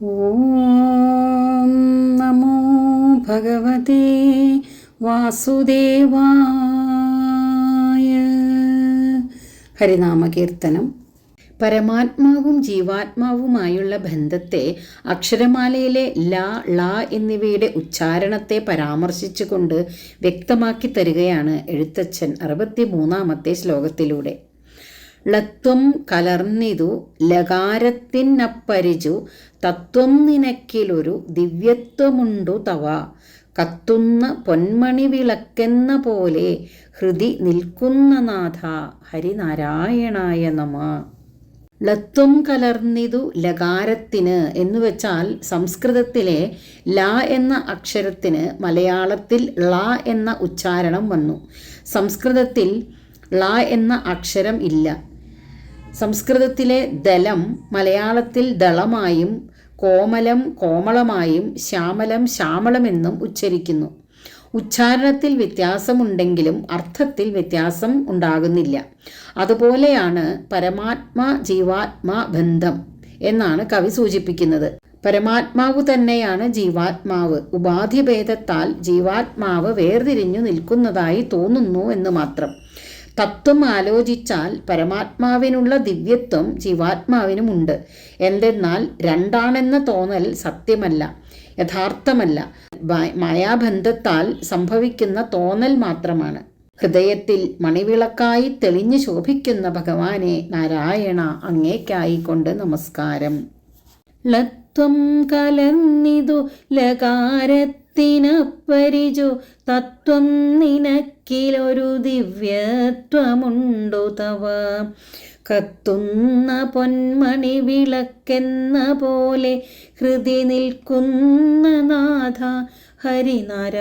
ഓം നമോ ഭഗവതേ വാസുദേവായ. ഹരിനാമകീർത്തനം. പരമാത്മാവും ജീവാത്മാവുമായുള്ള ബന്ധത്തെ അക്ഷരമാലയിലെ ല, ള എന്നിവയുടെ ഉച്ചാരണത്തെ പരാമർശിച്ചുകൊണ്ട് വ്യക്തമാക്കി തരികയാണ് എഴുത്തച്ഛൻ 63-ാമത്തെ ശ്ലോകത്തിലൂടെ. ളത്വം കലർന്നിതു ലകാരത്തിനപ്പരിചു തത്വം നിനക്കിലൊരു ദിവ്യത്വമുണ്ടു തവ, കത്തുന്ന പൊന്മണി വിളക്കെന്ന പോലെ ഹൃദി നിൽക്കുന്ന നാഥ, ഹരിനാരായണായ നമ. ളത്വം കലർന്നിതു ലകാരത്തിന് എന്നുവെച്ചാൽ സംസ്കൃതത്തിലെ ല എന്ന അക്ഷരത്തിന് മലയാളത്തിൽ ള എന്ന ഉച്ചാരണം വന്നു. സംസ്കൃതത്തിൽ ള എന്ന അക്ഷരം ഇല്ല. സംസ്കൃതത്തിലെ ദലം മലയാളത്തിൽ ദളമായും കോമലം കോമളമായും ശ്യാമലം ശ്യാമളമെന്നും ഉച്ചരിക്കുന്നു. ഉച്ചാരണത്തിൽ വ്യത്യാസമുണ്ടെങ്കിലും അർത്ഥത്തിൽ വ്യത്യാസം ഉണ്ടാകുന്നില്ല. അതുപോലെയാണ് പരമാത്മാ ജീവാത്മാ ബന്ധം എന്നാണ് കവി സൂചിപ്പിക്കുന്നത്. പരമാത്മാവ് തന്നെയാണ് ജീവാത്മാവ്. ഉപാധിഭേദത്താൽ ജീവാത്മാവ് വേർതിരിഞ്ഞു നിൽക്കുന്നതായി തോന്നുന്നു എന്ന് മാത്രം. തത്വം ആലോചിച്ചാൽ പരമാത്മാവിനുള്ള ദിവ്യത്വം ജീവാത്മാവിനുമുണ്ട്. എന്തെന്നാൽ രണ്ടാണെന്ന തോന്നൽ സത്യമല്ല, യഥാർത്ഥമല്ല, മായാബന്ധത്താൽ സംഭവിക്കുന്ന തോന്നൽ മാത്രമാണ്. ഹൃദയത്തിൽ മണിവിളക്കായി തെളിഞ്ഞു ശോഭിക്കുന്ന ഭഗവാനെ നാരായണ, അങ്ങേക്കായിക്കൊണ്ട് നമസ്കാരം. ലത്വം കലർന്നിതു ലകാരത്തിനപ്പരിചു തത്വം നിനക്കിലൊരു ദിവ്യത്വമുണ്ടു തവ, കത്തുന്ന പൊന്മണി വിളക്കെന്ന പോലെ ഹൃദി നിൽക്കുന്ന നാഥ, ഹരിനാരായണായ